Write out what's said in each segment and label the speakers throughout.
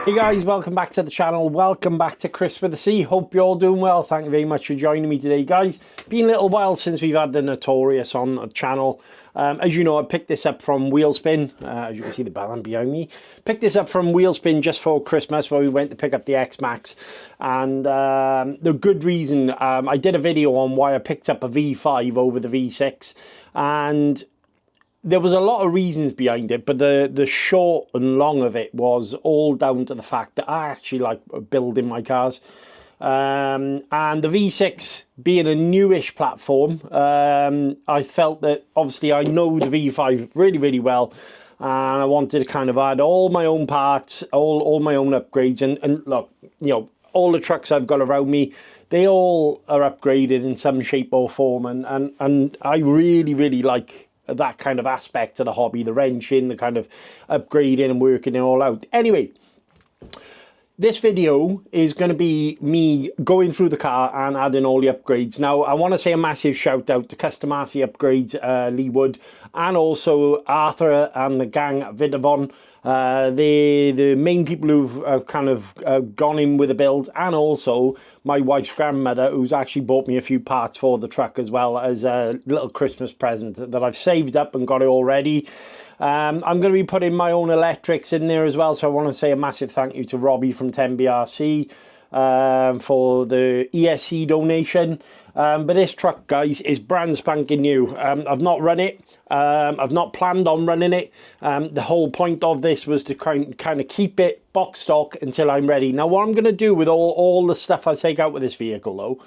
Speaker 1: Hey guys, welcome back to the channel. Welcome back to Chris with the C. Hope you're all doing well. Thank you very much for joining me today, guys. Been a little while since we've had the Notorious on the channel. As you know, I picked this up from Wheelspin. As you can see the balance behind me. Picked this up from Wheelspin just for Christmas, where we went to pick up the X Max. And the good reason, I did a video on why I picked up a V5 over the V6. And there was a lot of reasons behind it, but the short and long of it was all down to the fact that I actually like building my cars. And the V6 being a newish platform, I felt that obviously I know the V5 really, really well. And I wanted to kind of add all my own parts, all my own upgrades. And look, you know, all the trucks I've got around me, they all are upgraded in some shape or form. And I really, really like that kind of aspect to the hobby, the wrenching, the kind of upgrading and working it all out. Anyway, this video is going to be me going through the car and adding all the upgrades. Now, I want to say a massive shout out to Custom RC Upgrades, Lee Wood, and also Arthur and the gang at Vidavon. The main people who've kind of gone in with the build, and also my wife's grandmother, who's actually bought me a few parts for the truck as well as a little Christmas present that I've saved up and got it all ready. I'm going to be putting my own electrics in there as well, so I want to say a massive thank you to Robbie from 10BRC for the ESC donation. But this truck, guys, is brand spanking new. I've not run it. I've not planned on running it. The whole point of this was to kind of keep it box stock until I'm ready. Now, what I'm going to do with all the stuff I take out with this vehicle, though,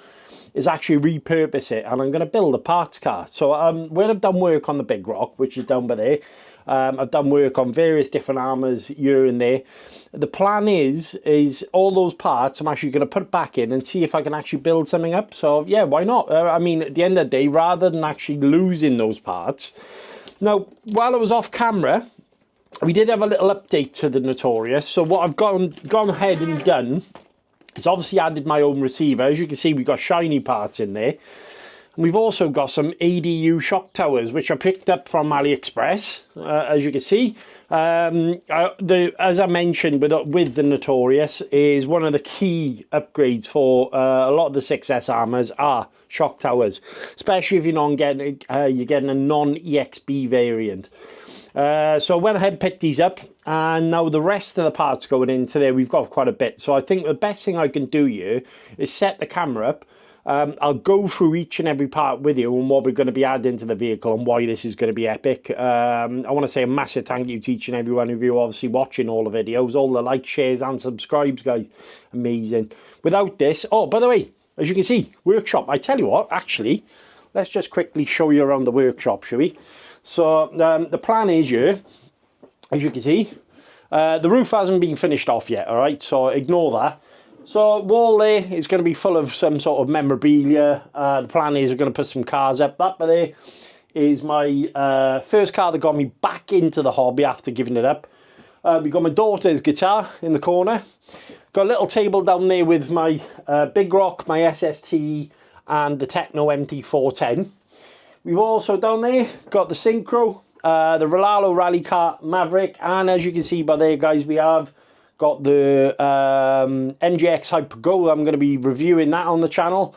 Speaker 1: is actually repurpose it, and I'm going to build a parts car. So where I've done work on the Big Rock, which is down by there, I've done work on various different Arrmas here and there. The plan is all those parts I'm actually going to put back in and see if I can actually build something up. So yeah, why not? I mean, at the end of the day, rather than actually losing those parts. Now, while I was off camera, we did have a little update to the Notorious. So what I've gone ahead and done is obviously added my own receiver. As you can see, we've got shiny parts in there. We've also got some ADU shock towers, which I picked up from AliExpress, as you can see. As I mentioned with the Notorious, is one of the key upgrades for a lot of the 6S Arrmas are shock towers, especially if you're getting a non-EXB variant. So I went ahead and picked these up, and now the rest of the parts going into there, we've got quite a bit. So I think the best thing I can do here is set the camera up. I'll go through each and every part with you and what we're going to be adding to the vehicle and why this is going to be epic. I want to say a massive thank you to each and every one of you obviously watching all the videos, all the likes, shares and subscribes, guys. Amazing. Without this, oh, by the way, as you can see, workshop. I tell you what, actually, let's just quickly show you around the workshop, shall we? So the plan is here, as you can see, the roof hasn't been finished off yet, all right? So ignore that. So wall there is going to be full of some sort of memorabilia. The plan is we're going to put some cars up. That there is my first car that got me back into the hobby after giving it up. We've got my daughter's guitar in the corner. Got a little table down there with my Big Rock, my SST and the Techno MT410. We've also down there got the Synchro, the Rolalo Rally Car Maverick, and as you can see by there, guys, we have got the MGX Hyper Go. I'm going to be reviewing that on the channel.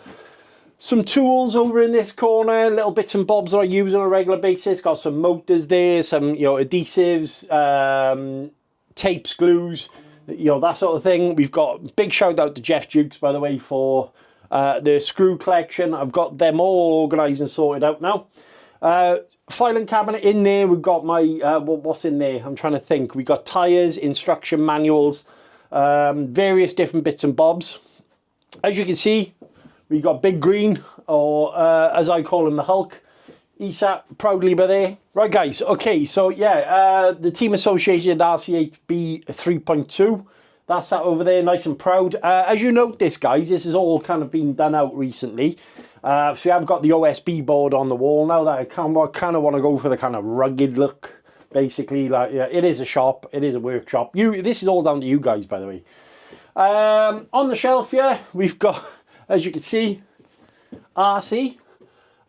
Speaker 1: Some tools over in this corner, little bits and bobs that I use on a regular basis. Got some motors there, some adhesives, tapes, glues, that sort of thing. We've got big shout out to Jeff Dukes, by the way, for the screw collection. I've got them all organised and sorted out now. Filing cabinet in there. We've got my what's in there? I'm trying to think. We've got tyres, instruction manuals, various different bits and bobs. As you can see, we've got Big Green, or as I call him, the Hulk. ESAT proudly by there. Right, guys. Okay, so yeah, the team associated RCHB 3.2. That's that over there, nice and proud. As you notice, guys, this has all kind of been done out recently. So we have got the OSB board on the wall now that I kind of want to go for the kind of rugged look, basically. Like, yeah, it is a shop, it is a workshop. This is all down to you guys, by the way. On the shelf here, we've got, as you can see, RC.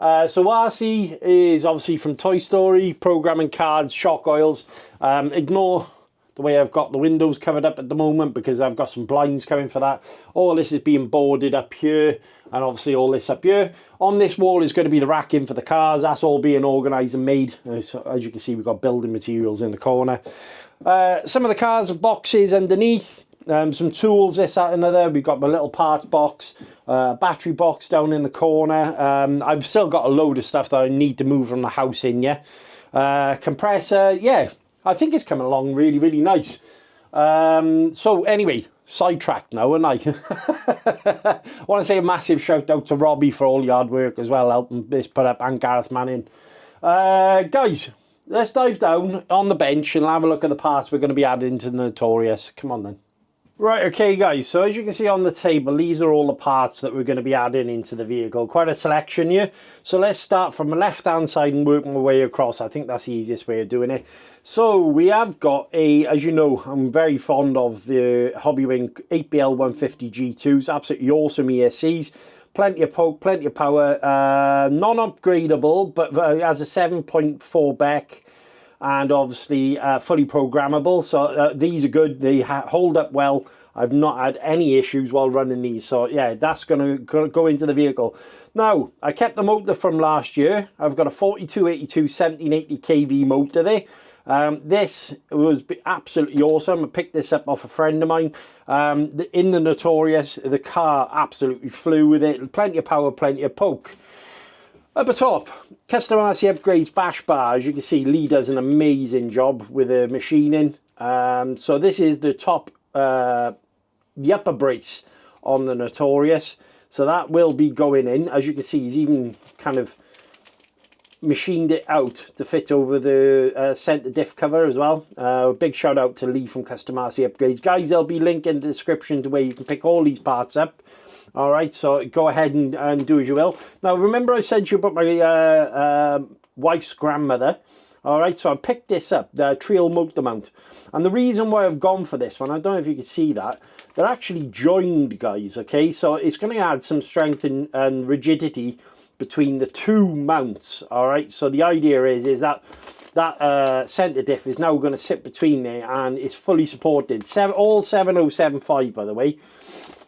Speaker 1: So RC is obviously from Toy Story, programming cards, shock oils. Ignore the way I've got the windows covered up at the moment, because I've got some blinds coming for that. All this is being boarded up here, and obviously all this up here. On this wall is going to be the racking for the cars. That's all being organised and made. So as you can see, we've got building materials in the corner. Some of the cars have boxes underneath. Some tools, this, that, and another. We've got my little parts box, battery box down in the corner. I've still got a load of stuff that I need to move from the house in, yeah. Compressor, yeah, I think it's coming along really, really nice. So anyway, sidetracked now, and I want to say a massive shout out to Robbie for all the hard work as well, helping this put up, and Gareth Manning. Guys, let's dive down on the bench and have a look at the parts we're going to be adding to the Notorious. Come on then. Right, okay guys, so as you can see on the table, these are all the parts that we're going to be adding into the vehicle. Quite a selection here. So let's start from the left hand side and work my way across. I think that's the easiest way of doing it. So we have got a, as you know, I'm very fond of the Hobbywing 8BL 150 G2s, absolutely awesome ESCs. Plenty of poke, plenty of power, non-upgradable, but has a 7.4 Beck. And obviously fully programmable, so these are good. They hold up well. I've not had any issues while running these, so yeah, that's going to go into the vehicle. Now, I kept the motor from last year. I've got a 4282 1780 kV motor there. This was absolutely awesome. I picked this up off a friend of mine. In the Notorious, the car absolutely flew with it. Plenty of power, plenty of poke. Up the top, Custom RC Upgrades bash bar. As you can see, Lee does an amazing job with the machining. So this is the top, the upper brace on the Notorious. So that will be going in. As you can see, he's even kind of machined it out to fit over the centre diff cover as well. Big shout out to Lee from Custom RC Upgrades. Guys, there'll be a link in the description to where you can pick all these parts up. All right, so go ahead and do as you will. Now, remember I said to you about my wife's grandmother. All right, so I picked this up, the Trial motor mount. And the reason why I've gone for this one, I don't know if you can see that, they're actually joined, guys, okay? So it's going to add some strength and rigidity between the two mounts, all right? So the idea is that centre diff is now going to sit between there, and it's fully supported. All 7075, by the way.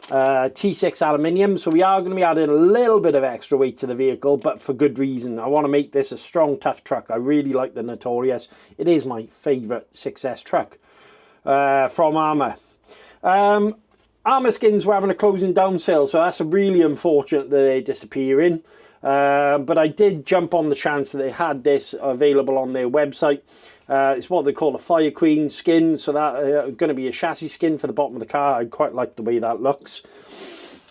Speaker 1: T6 aluminium, so we are going to be adding a little bit of extra weight to the vehicle, but for good reason. I want to make this a strong, tough truck. I really like the Notorious. It is my favourite 6S truck from Arrma. Arrma skins were having a closing down sale, so that's really unfortunate that they're disappearing. But I did jump on the chance that they had this available on their website. It's what they call a Fire Queen skin, so that going to be a chassis skin for the bottom of the car. I quite like the way that looks.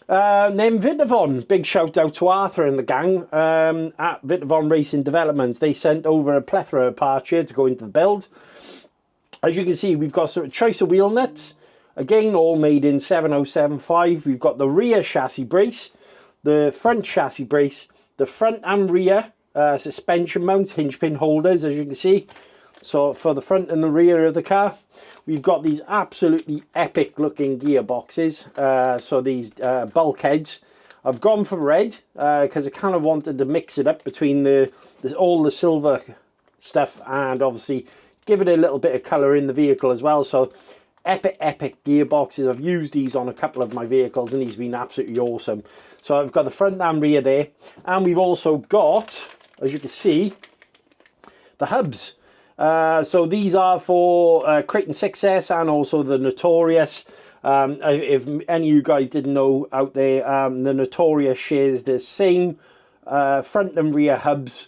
Speaker 1: Then Vitavon, big shout out to Arthur and the gang at Vitavon Racing Developments. They sent over a plethora of parts here to go into the build. As you can see, we've got some choice of wheel nuts, again all made in 7075. We've got the rear chassis brace, the front chassis brace, the front and rear suspension mounts, hinge pin holders, as you can see. So for the front and the rear of the car, we've got these absolutely epic looking gearboxes. So these bulkheads. I've gone for red because I kind of wanted to mix it up between all the silver stuff and obviously give it a little bit of colour in the vehicle as well. So epic gearboxes. I've used these on a couple of my vehicles and these have been absolutely awesome. So I've got the front and rear there. And we've also got, as you can see, the hubs. So these are for Creighton 6S and also the Notorious. If any of you guys didn't know out there, the Notorious shares the same front and rear hubs.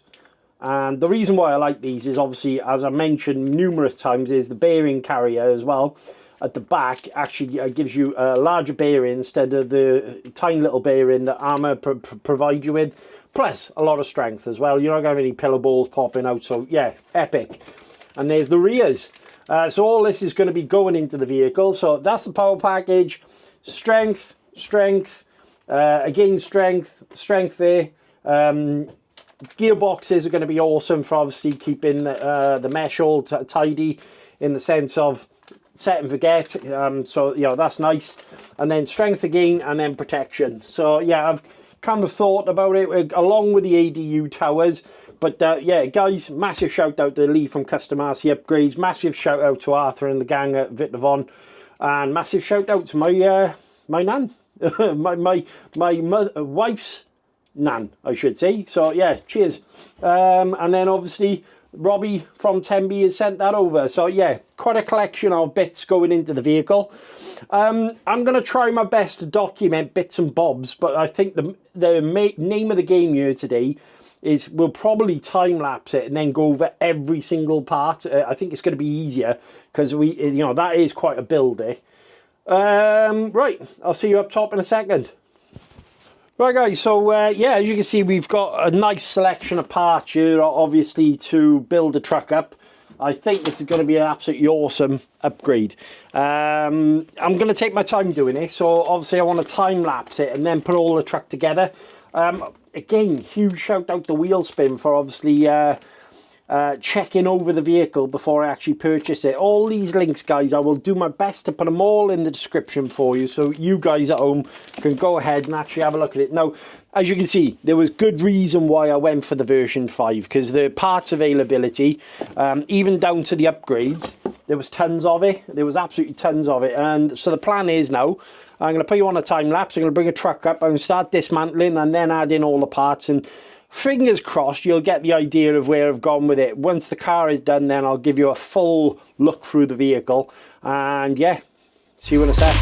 Speaker 1: And the reason why I like these is obviously, as I mentioned numerous times, is the bearing carrier as well. At the back actually gives you a larger bearing instead of the tiny little bearing that Arrma provide you with. Plus a lot of strength as well. You're not going to have any pillow balls popping out. So yeah, epic. And there's the rears. So all this is going to be going into the vehicle. So that's the power package. Strength, again strength there. Gearboxes are going to be awesome for obviously keeping the mesh all tidy in the sense of set and forget. So you know, that's nice. And then strength again, and then protection. So yeah, I've kind of thought about it along with the ADU towers. But yeah, guys, massive shout out to Lee from Custom RC Upgrades, massive shout out to Arthur and the gang at Vitavon, and massive shout out to my nan, my wife's nan, I should say. So yeah, cheers. And then obviously Robbie from 10B has sent that over. So yeah, quite a collection of bits going into the vehicle. I'm going to try my best to document bits and bobs, but I think the name of the game here today is we'll probably time lapse it and then go over every single part. I think it's going to be easier because that is quite a build, eh? Right, I'll see you up top in a second. Right guys, so yeah, as you can see, we've got a nice selection of parts here, obviously, to build the truck up. I think this is going to be an absolutely awesome upgrade. I'm going to take my time doing it, so obviously I want to time lapse it and then put all the truck together. Again, huge shout out to Wheelspin for obviously checking over the vehicle before I actually purchase it. All these links, guys, I will do my best to put them all in the description for you, so you guys at home can go ahead and actually have a look at it. Now, as you can see, there was good reason why I went for the version 5, because the parts availability, even down to the upgrades, there was tons of it. There was absolutely tons of it. And so the plan is now, I'm going to put you on a time lapse. I'm going to bring a truck up. I'm going to start dismantling and then add in all the parts, and fingers crossed you'll get the idea of where I've gone with it. Once the car is done, then I'll give you a full look through the vehicle, and yeah, see you in a sec.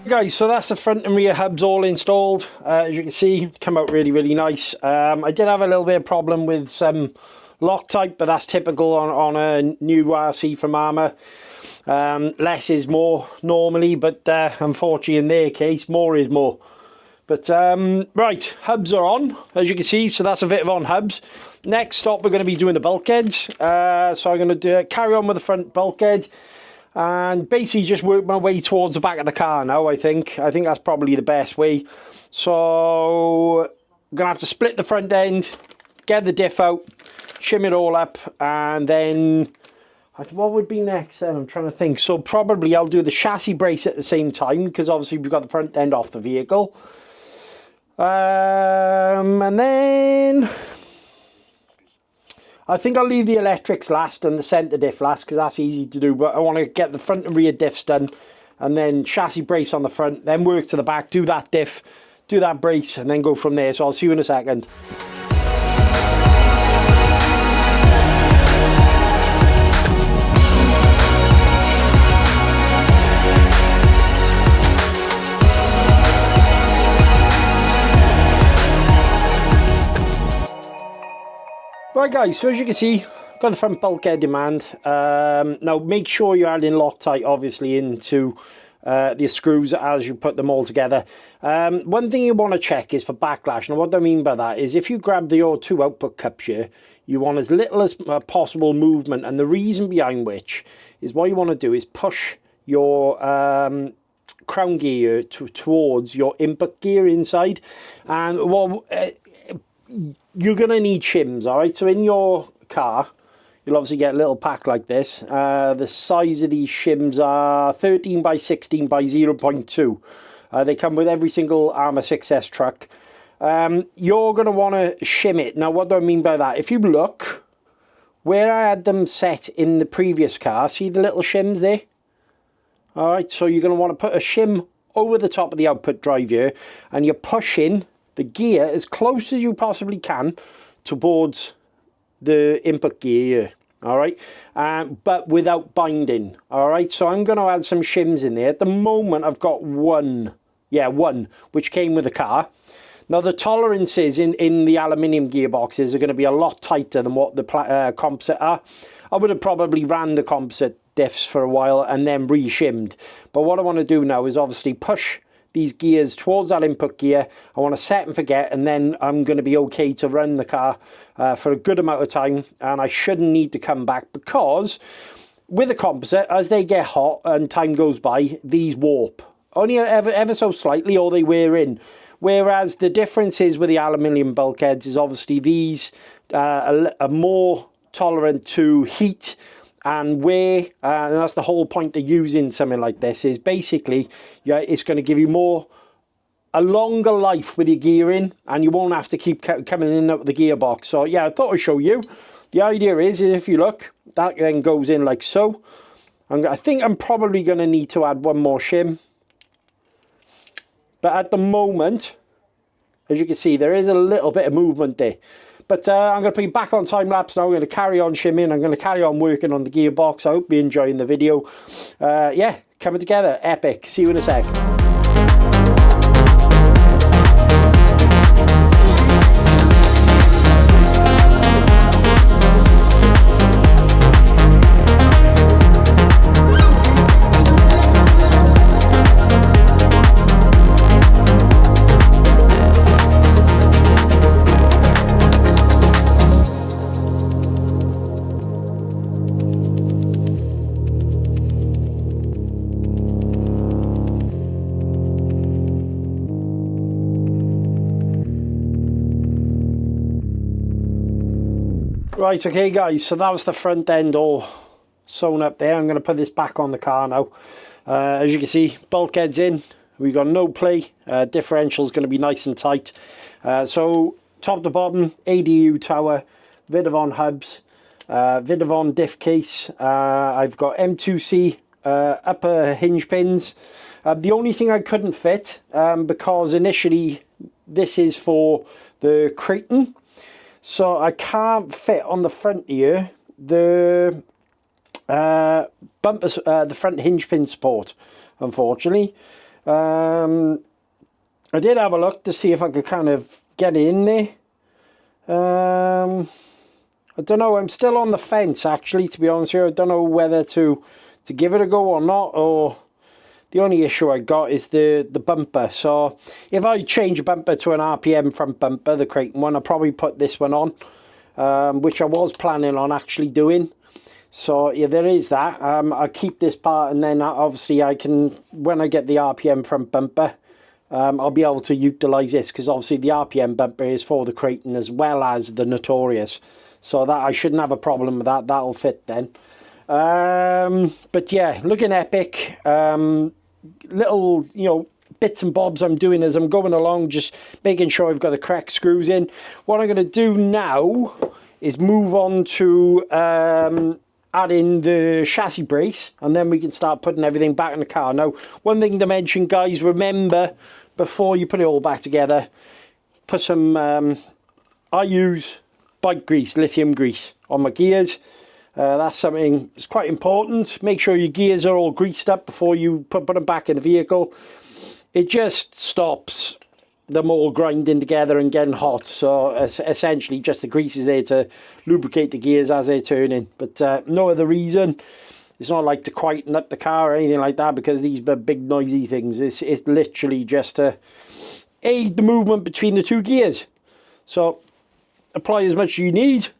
Speaker 1: Guys, so that's the front and rear hubs all installed. As you can see, come out really nice. I did have a little bit of problem with some Loctite, but that's typical on a new RC from Arrma. Less is more normally, but unfortunately in their case, more is more. But right, hubs are on, as you can see, so that's a bit of on hubs. Next stop, we're going to be doing the bulkheads. So I'm going to carry on with the front bulkhead and basically just work my way towards the back of the car now. I think that's probably the best way. So I'm going to have to split the front end, get the diff out, shim it all up, and then what would be next then? I'm trying to think. So probably I'll do the chassis brace at the same time, because obviously we've got the front end off the vehicle. And then I think I'll leave the electrics last and the centre diff last, because that's easy to do. But I want to get the front and rear diffs done, and then chassis brace on the front, then work to the back, do that diff, do that brace, and then go from there. So I'll see you in a second. Right guys, so as you can see, got the front bulkhead in hand. Now make sure you're adding Loctite obviously into the screws as you put them all together. One thing you want to check is for backlash. Now what I mean by that is if you grab your two output cups here, you want as little as possible movement, and the reason behind which is what you want to do is push your crown gear towards your input gear inside, and you're going to need shims, all right? So in your car, you'll obviously get a little pack like this. The size of these shims are 13 by 16 by 0.2. They come with every single Arrma 6S truck. You're going to want to shim it. Now, what do I mean by that? If you look, where I had them set in the previous car, see the little shims there? All right, so you're going to want to put a shim over the top of the output drive here, and you're pushing the gear as close as you possibly can towards the input gear here, all right, but without binding, all right. So I'm going to add some shims in there. At the moment I've got one which came with the car. Now the tolerances in the aluminium gearboxes are going to be a lot tighter than what the composite are. I would have probably ran the composite diffs for a while and then re-shimmed. But what I want to do now is obviously push these gears towards that input gear. I want to set and forget, and then I'm going to be okay to run the car for a good amount of time, and I shouldn't need to come back, because with a composite, as they get hot and time goes by, these warp only ever so slightly, or they wear in. Whereas the difference is with the aluminium bulkheads is obviously these are more tolerant to heat and wear, and that's the whole point of using something like this, is basically, yeah, it's going to give you a longer life with your gearing, and you won't have to keep coming in and out of the gearbox. So yeah, I thought I'd show you. The idea is, if you look, that then goes in like so. I think I'm probably going to need to add one more shim. But at the moment, as you can see, there is a little bit of movement there. But I'm going to put you back on time lapse now. I'm going to carry on shimming. I'm going to carry on working on the gearbox. I hope you're enjoying the video. Yeah, coming together, epic. See you in a sec. Right, okay guys, so that was the front end all sewn up there. I'm going to put this back on the car now. As you can see, bulkheads in, we've got no play, differential is going to be nice and tight. So top to bottom, ADU tower, Vidavon hubs, Vidavon diff case, I've got M2C upper hinge pins. The only thing I couldn't fit, because initially this is for the Creighton, so I can't fit on the front here the bumpers, the front hinge pin support, unfortunately. I did have a look to see if I could kind of get in there. I don't know, I'm still on the fence actually, to be honest with you. I don't know whether to give it a go or not, or the only issue I got is the bumper. So if I change a bumper to an RPM front bumper, the Creighton one, I'll probably put this one on, which I was planning on actually doing. So yeah, there is that. I'll keep this part, and then obviously I can, when I get the RPM front bumper, I'll be able to utilise this, because obviously the RPM bumper is for the Creighton as well as the Notorious. So that I shouldn't have a problem with that. That'll fit then. But yeah, looking epic. Little, you know, bits and bobs I'm doing as I'm going along, just making sure I've got the correct screws in. What I'm going to do now is move on to add in the chassis brace, and then we can start putting everything back in the car. Now, one thing to mention, guys, remember, before you put it all back together, put some, I use bike grease, lithium grease on my gears. That's something that's quite important. Make sure your gears are all greased up before you put them back in the vehicle. It just stops them all grinding together and getting hot. So essentially just the grease is there to lubricate the gears as they're turning. But no other reason. It's not like to quieten up the car or anything like that, because these are big noisy things. It's literally just to aid the movement between the two gears. So apply as much as you need.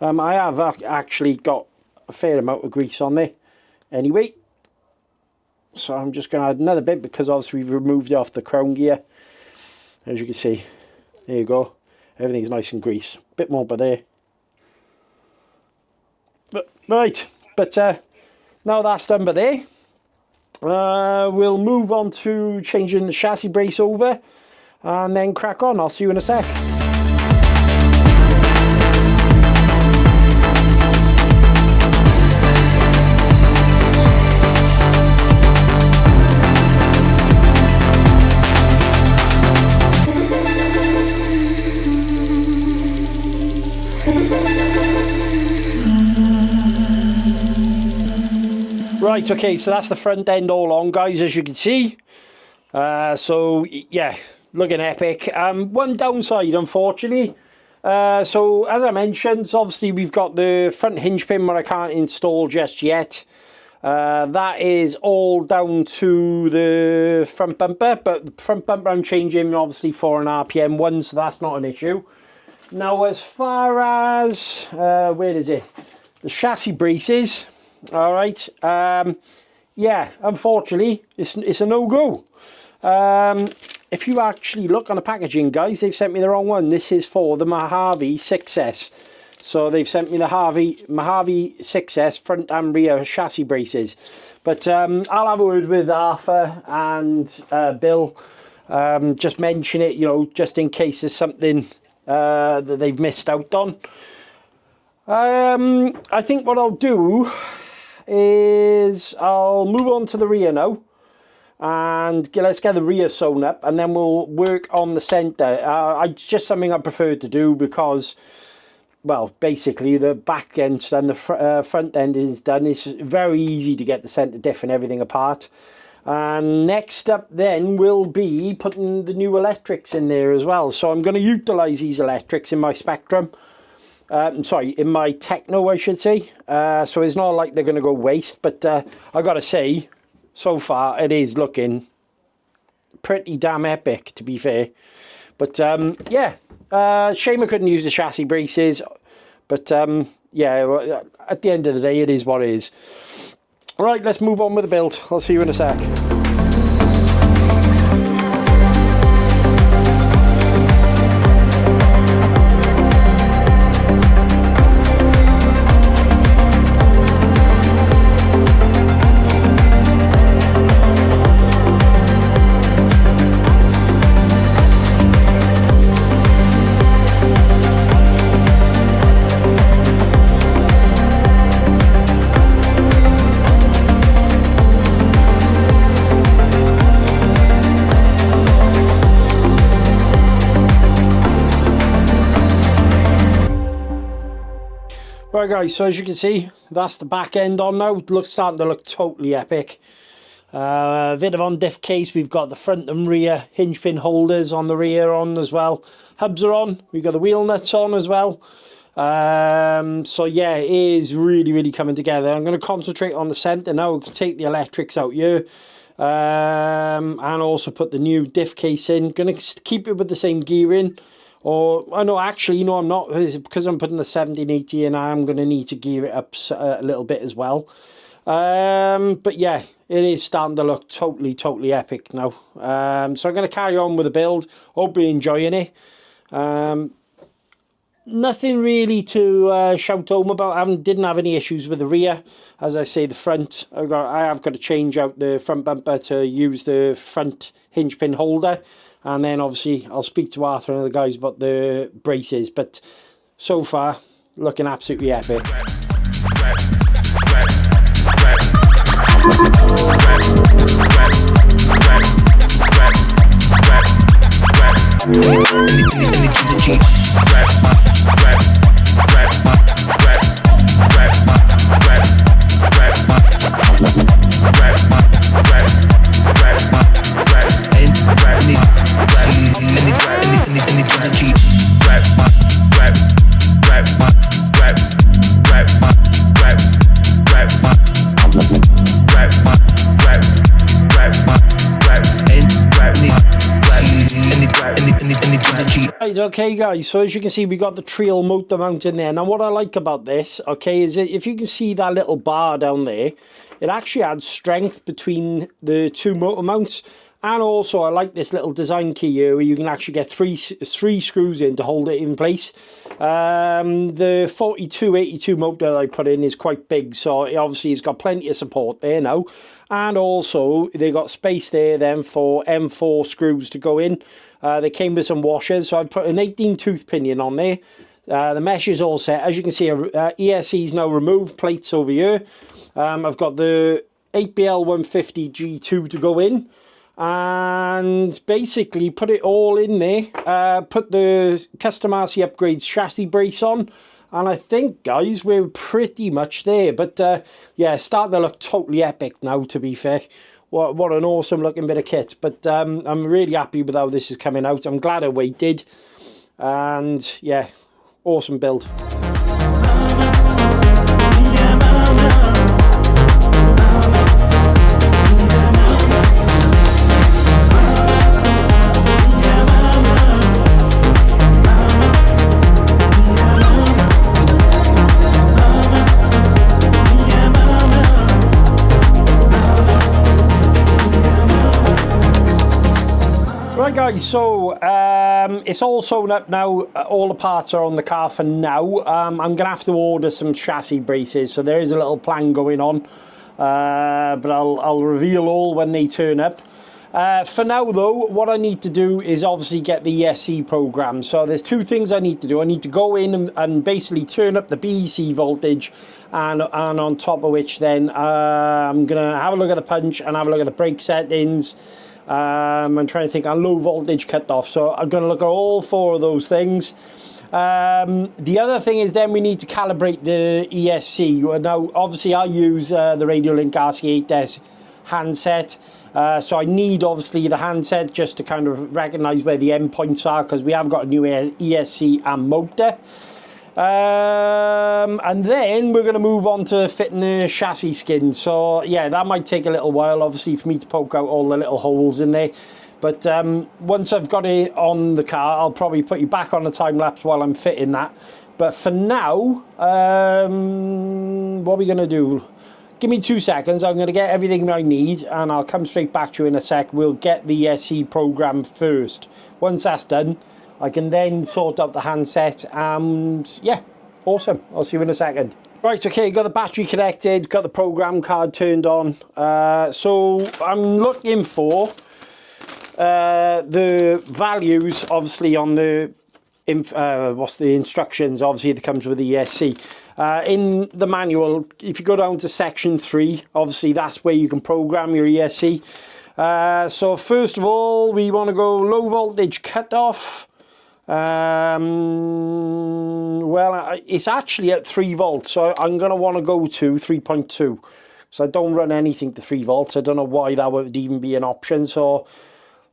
Speaker 1: I have actually got a fair amount of grease on there anyway. So I'm just going to add another bit, because obviously we've removed it off the crown gear. As you can see, there you go. Everything's nice and greased. Bit more by there. But, right, but now that's done by there. We'll move on to changing the chassis brace over and then crack on. I'll see you in a sec. Right, okay, so that's the front end all on, guys, as you can see. So, yeah, looking epic. One downside, unfortunately. So as I mentioned, obviously we've got the front hinge pin where I can't install just yet. That is all down to the front bumper, but the front bumper I'm changing obviously for an RPM one, so that's not an issue. Now as far as, where is it? The chassis braces, all right. Yeah, unfortunately, it's a no-go. If you actually look on the packaging, guys, they've sent me the wrong one. This is for the Mojave 6S. So they've sent me the Mojave 6S front and rear chassis braces. But I'll have a word with Arthur and Bill. Just mention it, you know, just in case there's something that they've missed out on. I think what I'll do is I'll move on to the rear now. And let's get the rear sewn up, and then we'll work on the centre. It's just something I prefer to do because, well, basically the back end and the front end is done. It's very easy to get the centre diff and everything apart. And next up then will be putting the new electrics in there as well. So I'm going to utilise these electrics in my Spectrum. Sorry, in my Techno, I should say. So it's not like they're going to go waste, but I got to say, so far it is looking pretty damn epic, to be fair. But yeah, shame I couldn't use the chassis braces, but yeah, at the end of the day it is what it is. Right, let's move on with the build. I'll see you in a sec. Right guys, so as you can see, that's the back end on now. It starting to look totally epic. A bit of on diff case, we've got the front and rear hinge pin holders on the rear on as well. Hubs are on, we've got the wheel nuts on as well. So yeah, it is really coming together. I'm going to concentrate on the centre now, take the electrics out here. And also put the new diff case in. Going to keep it with the same gearing. Or, I know, actually, no, I'm not, because I'm putting the 1780 in, I'm going to need to gear it up a little bit as well. But yeah, it is starting to look totally epic now. So I'm going to carry on with the build. Hope you're enjoying it. Nothing really to shout home about. I didn't have any issues with the rear. As I say, the front, I have got to change out the front bumper to use the front hinge pin holder. And then obviously I'll speak to Arthur and the guys about the braces. But so far, looking absolutely epic. Right, okay guys, so as you can see we got the trail motor mount in there. Now what I like about this, okay, is if you can see that little bar down there, it actually adds strength between the two motor mounts. And also I like this little design key here where you can actually get three screws in to hold it in place. The 4282 motor that I put in is quite big, so obviously it's got plenty of support there now. And also they got space there then for M4 screws to go in. They came with some washers, so I've put an 18 tooth pinion on there. The mesh is all set. As you can see, ESC is now removed, plates over here. I've got the 8BL 150 G2 to go in. And basically put it all in there. Put the custom RC Upgrades chassis brace on. And I think, guys, we're pretty much there. But yeah, starting to look totally epic now, to be fair. what an awesome looking bit of kit. But I'm really happy with how this is coming out. I'm glad I waited, and yeah, awesome build. Right guys, so it's all sewn up now. All the parts are on the car for now. I'm going to have to order some chassis braces, so there is a little plan going on, but I'll reveal all when they turn up. For now though, what I need to do is obviously get the ESC program. So there's two things I need to do. I need to go in and basically turn up the BEC voltage, and on top of which then I'm going to have a look at the punch and have a look at the brake settings. I'm trying to think on low voltage cut off, so I'm going to look at all four of those things. The other thing is then we need to calibrate the ESC. Now obviously I use the Radio Link RC8S handset, so I need obviously the handset just to kind of recognise where the endpoints are, because we have got a new ESC and motor. And then we're going to move on to fitting the chassis skin. So yeah, that might take a little while obviously for me to poke out all the little holes in there, but once I've got it on the car, I'll probably put you back on the time lapse while I'm fitting that. But for now, what are we going to do? Give me 2 seconds. I'm going to get everything I need and I'll come straight back to you in a sec. We'll get the ESC program first. Once that's done, I can then sort out the handset, and yeah, awesome. I'll see you in a second. Right, okay, got the battery connected, got the program card turned on. So I'm looking for the values, obviously, on the what's the instructions, obviously, that comes with the ESC. In the manual, if you go down to section 3, obviously that's where you can program your ESC. So first of all, we want to go low voltage cutoff. Well, it's actually at 3 volts, so I'm going to want to go to 3.2. So I don't run anything to 3 volts. I don't know why that would even be an option. So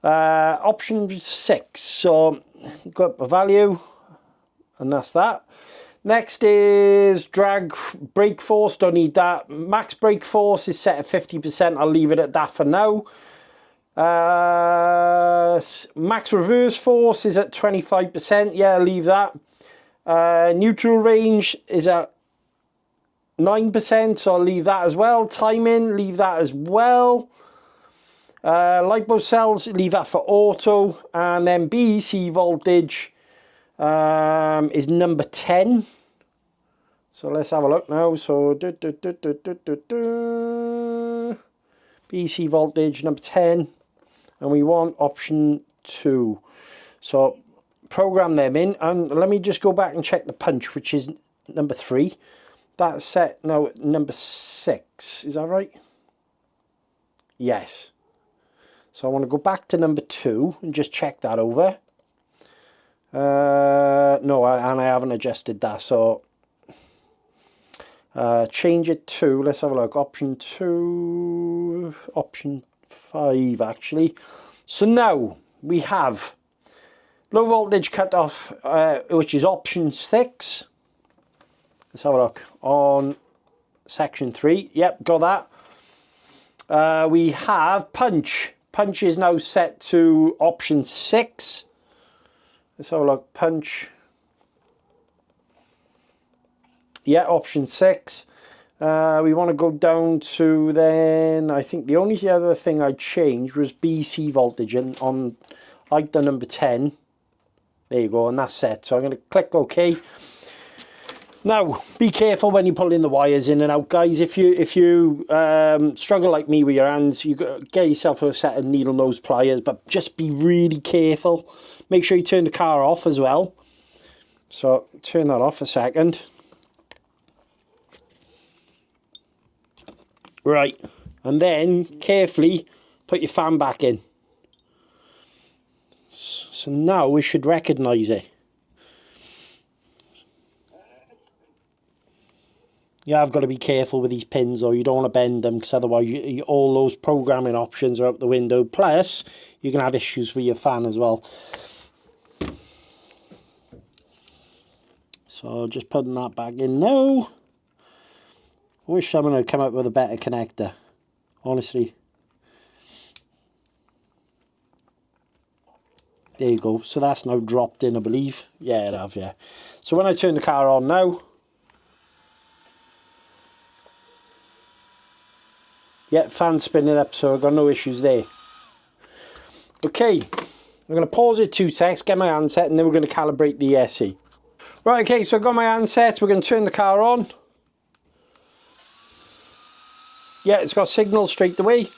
Speaker 1: option 6. So got a value, and that's that. Next is drag brake force. Don't need that. Max brake force is set at 50%. I'll leave it at that for now. Max reverse force is at 25%. Yeah, I'll leave that. Neutral range is at 9%, so I'll leave that as well. Timing, leave that as well. Lipo cells, leave that for auto. And then BEC voltage is number 10. So let's have a look now. So BEC voltage number 10. And we want option 2. So program them in, and let me just go back and check the punch, which is number 3. That's set now at number 6. Is that right? Yes. So I want to go back to number 2 and just check that over. No, and I haven't adjusted that, so change it to, let's have a look, option 2, option 5 actually. So now we have low voltage cutoff, which is option 6. Let's have a look on section 3. Yep, got that. We have punch. Punch is now set to option 6. Let's have a look. Punch. Yeah, option 6. We want to go down to then, I think the only other thing I changed was BC voltage, and on item number 10. There you go, and that's set. So I'm going to click OK. Now, be careful when you're pulling the wires in and out, guys. If you struggle like me with your hands, you get yourself a set of needle nose pliers, but just be really careful. Make sure you turn the car off as well. So turn that off a second. Right, and then carefully put your fan back in. So now we should recognise it. You have got to be careful with these pins, or you don't want to bend them, because otherwise all those programming options are out the window. Plus, you can have issues with your fan as well. So just putting that back in now. I wish someone had come up with a better connector, honestly. There you go. So that's now dropped in, I believe. Yeah, it have, yeah. So when I turn the car on now, yeah, fan spinning up, so I've got no issues there. Okay, I'm going to pause it 2 seconds, get my handset, and then we're going to calibrate the ESC. Right, okay, so I've got my handset, we're going to turn the car on. Yeah, it's got signal straight away.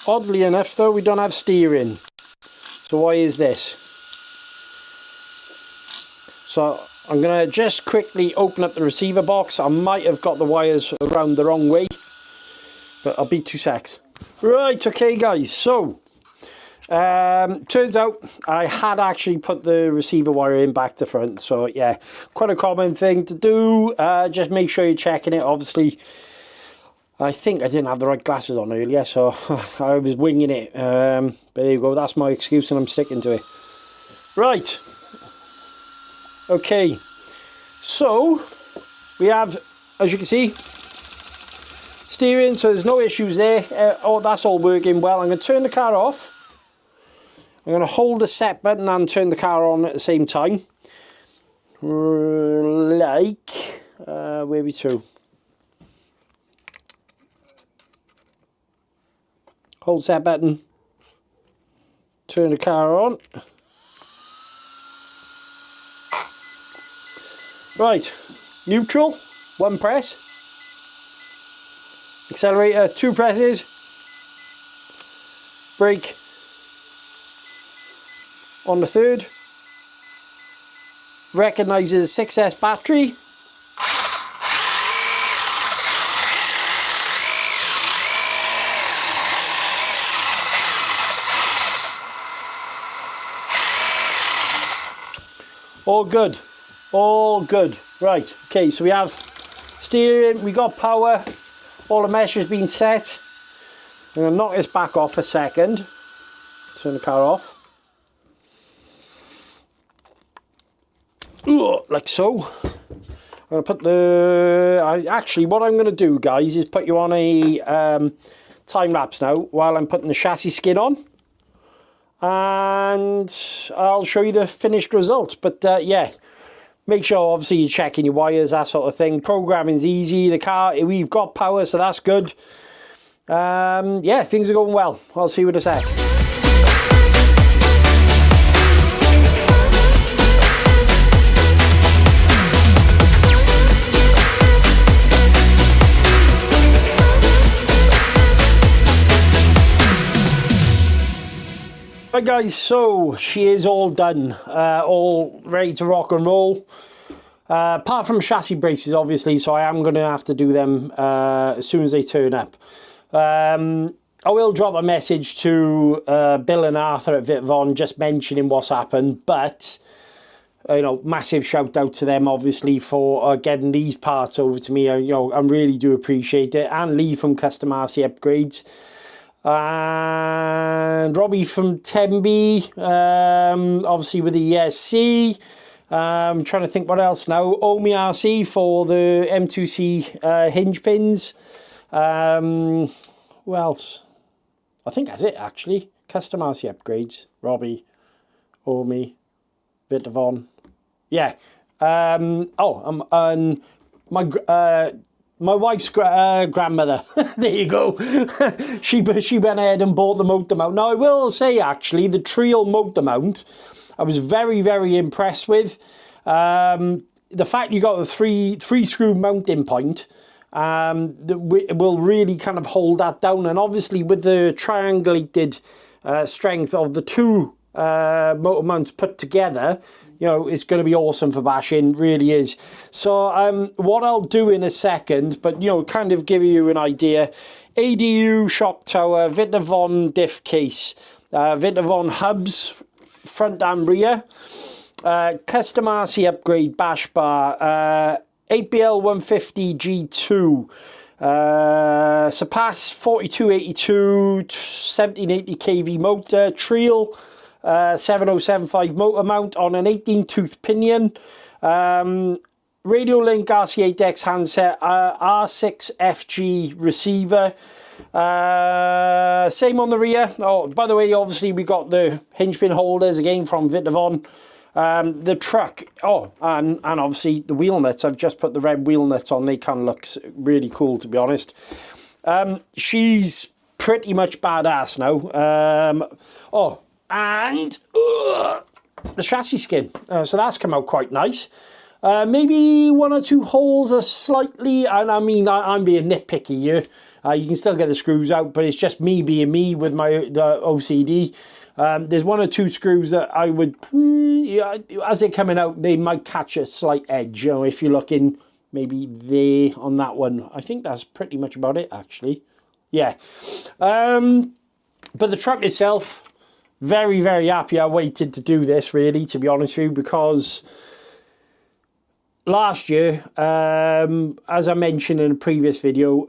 Speaker 1: Oddly enough though, we don't have steering. So why is this? So I'm going to just quickly open up the receiver box. I might have got the wires around the wrong way, but I'll be 2 seconds. Right, okay guys, so turns out I had actually put the receiver wire in back to front. So yeah, quite a common thing to do. Just make sure you're checking it. Obviously, I think I didn't have the right glasses on earlier, so I was winging it. But there you go, that's my excuse and I'm sticking to it. Right. Okay. So, we have, as you can see, steering, so there's no issues there. Oh, that's all working well. I'm going to turn the car off. I'm going to hold the set button and turn the car on at the same time. Like, where are we through? Hold set button, turn the car on. Right, neutral, 1 press. Accelerator, 2 presses. Brake on the 3rd. Recognises 6S battery. All good, all good. Right, okay, so we have steering, we got power, all the mesh has been set. I'm going to knock this back off a second, turn the car off. Ooh, like so. I'm going to put the, actually what I'm going to do guys is put you on a time lapse now while I'm putting the chassis skin on. And I'll show you the finished results. But yeah, make sure obviously you're checking your wires, that sort of thing. Programming's easy. The car, we've got power, so that's good. Yeah, things are going well. I'll see you in a sec. Right guys, so she is all done, all ready to rock and roll. Apart from chassis braces obviously, so I am going to have to do them as soon as they turn up. I will drop a message to Bill and Arthur at Vitvon just mentioning what's happened, but you know, massive shout out to them obviously for getting these parts over to me. You know, I really do appreciate it. And Lee from Custom RC Upgrades. And Robbie from Temby, obviously with the ESC. I'm trying to think what else now. Arrma RC for the M2C hinge pins. Who else? I think that's it actually. Custom RC Upgrades. Robbie, Arrma, Vitvon. Yeah. My wife's grandmother, there you go, she went ahead and bought the motor mount. Now I will say actually, the Trio motor mount, I was very, very impressed with. The fact you got the three screw mounting point, that will really kind of hold that down. And obviously with the triangulated strength of the 2 motor mounts put together, you know, it's going to be awesome for bashing, really is. So what I'll do in a second, but you know, kind of give you an idea. ADU shock tower, Vitvon diff case, Vitvon hubs front and rear. Custom RC upgrade bash bar, 8BL 150 G2, Surpass 4282, 1780 kV motor, Treel 7075 motor mount on an 18 tooth pinion, Radio Link RC8X handset, R6FG receiver. Same on the rear. Oh, by the way, obviously we got the hinge pin holders again from Vitavon. The truck, and obviously the wheel nuts. I've just put the red wheel nuts on. They kind of look really cool, to be honest. She's pretty much badass now. And the chassis skin. So that's come out quite nice. Maybe one or two holes are slightly, and I mean, I'm being nitpicky here. You can still get the screws out, but it's just me being me with the OCD. There's one or two screws that I would, as they're coming out, they might catch a slight edge. You know, if you're looking maybe there on that one. I think that's pretty much about it, actually. Yeah. But the truck itself, very, very happy I waited to do this, really, to be honest with you, because last year, as I mentioned in a previous video,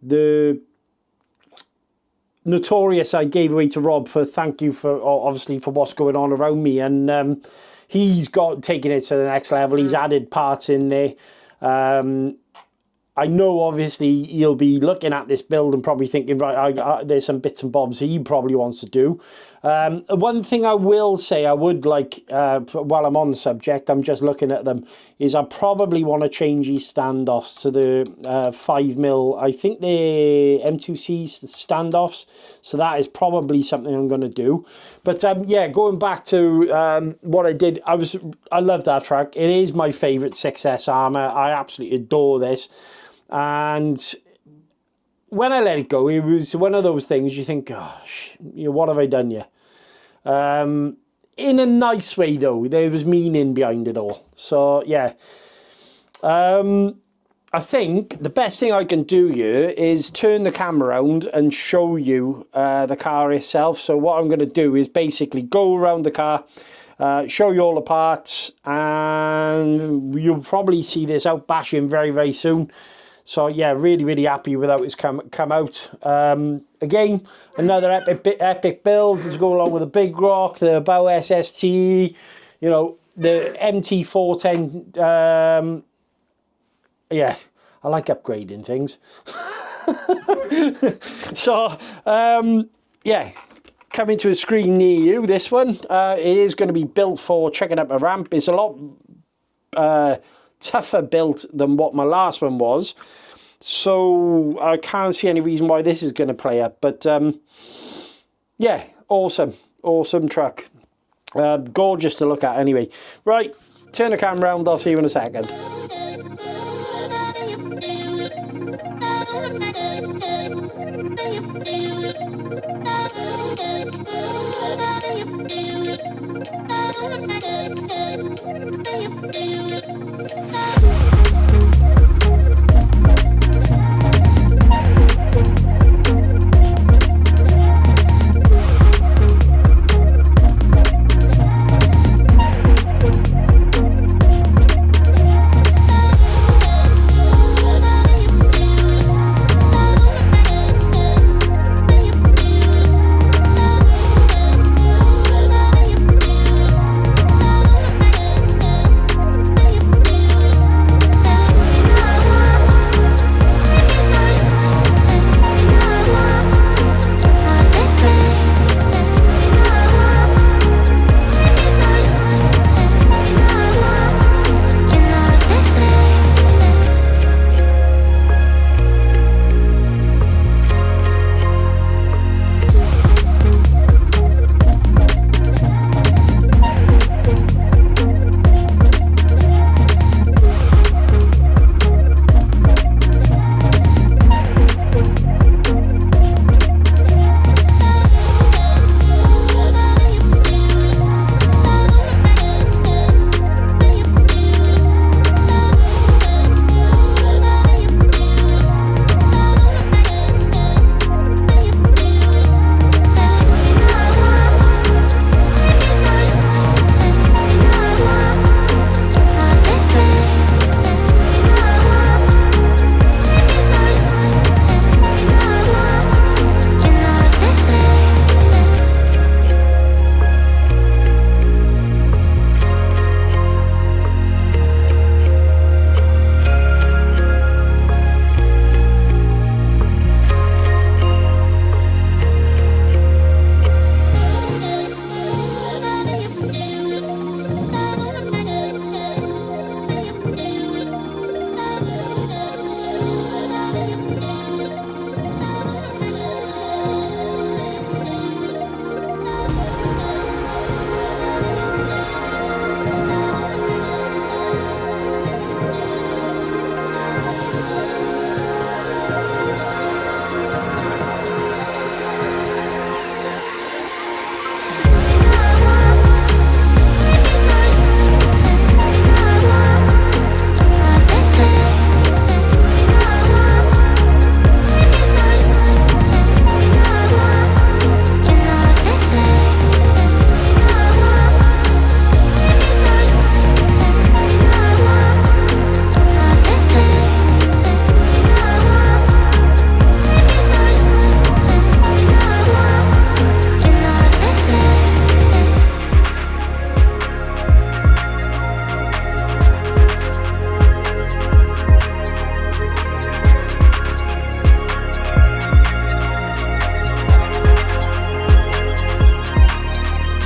Speaker 1: the Notorious I gave away to Rob for thank you for, obviously, for what's going on around me, and he's taken it to the next level. He's added parts in there. I know, obviously, he'll be looking at this build and probably thinking, right, there's some bits and bobs he probably wants to do. One thing I will say I would like, while I'm on the subject, I'm just looking at them, is I probably want to change these standoffs to the 5mm. I think they're M2Cs, the standoffs. So that is probably something I'm going to do. But yeah, going back to what I did, I love that truck. It is my favourite 6S Arrma. I absolutely adore this. And when I let it go, it was one of those things you think, gosh, what have I done here? In a nice way, though. There was meaning behind it all. So, yeah. I think the best thing I can do here is turn the camera around and show you the car itself. So what I'm going to do is basically go around the car, show you all the parts, and you'll probably see this out bashing very, very soon. So yeah, really, really happy with how it's come out. Again, another epic build to go along with the Big Rock, the Bow SST, you know, the MT410. Yeah, I like upgrading things. So, yeah, coming to a screen near you, this one. It is going to be built for checking up a ramp. It's a lot tougher built than what my last one was, so I can't see any reason why this is going to play up. But yeah, awesome truck, gorgeous to look at anyway. Right, turn the camera around, I'll see you in a second.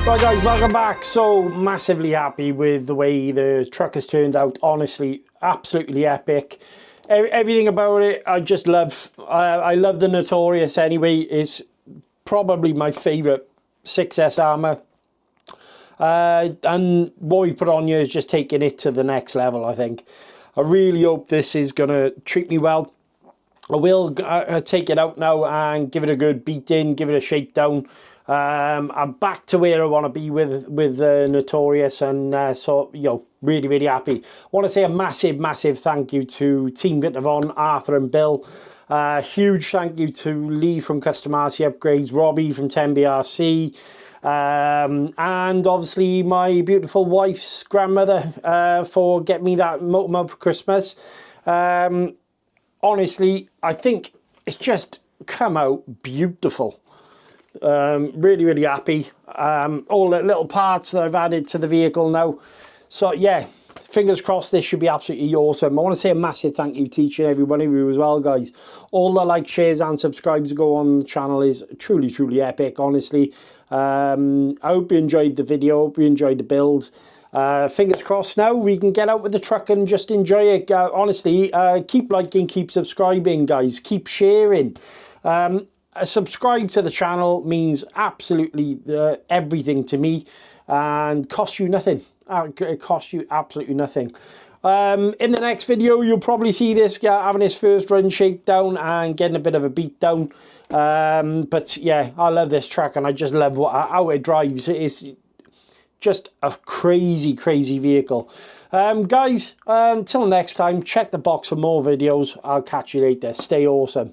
Speaker 1: Right guys, welcome back. So massively happy with the way the truck has turned out. Honestly, absolutely epic. Everything about it, I just love. I love the Notorious anyway. It's probably my favourite 6S Arrma. And what we put on here is just taking it to the next level, I think. I really hope this is going to treat me well. I will take it out now and give it a good beat in, give it a shakedown. I'm back to where I want to be with Notorious, and so, you know, really happy. I want to say a massive thank you to Team Vitavon, Arthur and Bill. Huge thank you to Lee from Custom RC Upgrades, Robbie from 10BRC, and obviously my beautiful wife's grandmother for getting me that motor mount for Christmas. Honestly, I think it's just come out beautiful. Really happy. All the little parts that I've added to the vehicle now. So yeah, fingers crossed this should be absolutely awesome. I want to say a massive thank you to each and every one of you as well, guys. All the likes, shares and subscribes that go on the channel is truly epic, honestly. I hope you enjoyed the video, hope you enjoyed the build. Fingers crossed now we can get out with the truck and just enjoy it. Honestly, keep liking, keep subscribing, guys. Keep sharing. Subscribe to the channel means absolutely everything to me and costs you nothing. It costs you absolutely nothing. In the next video, you'll probably see this guy having his first run shakedown and getting a bit of a beat down. But yeah, I love this truck and I just love how it drives. It is just a crazy vehicle. Guys, until next time, check the box for more videos. I'll catch you later. Stay awesome.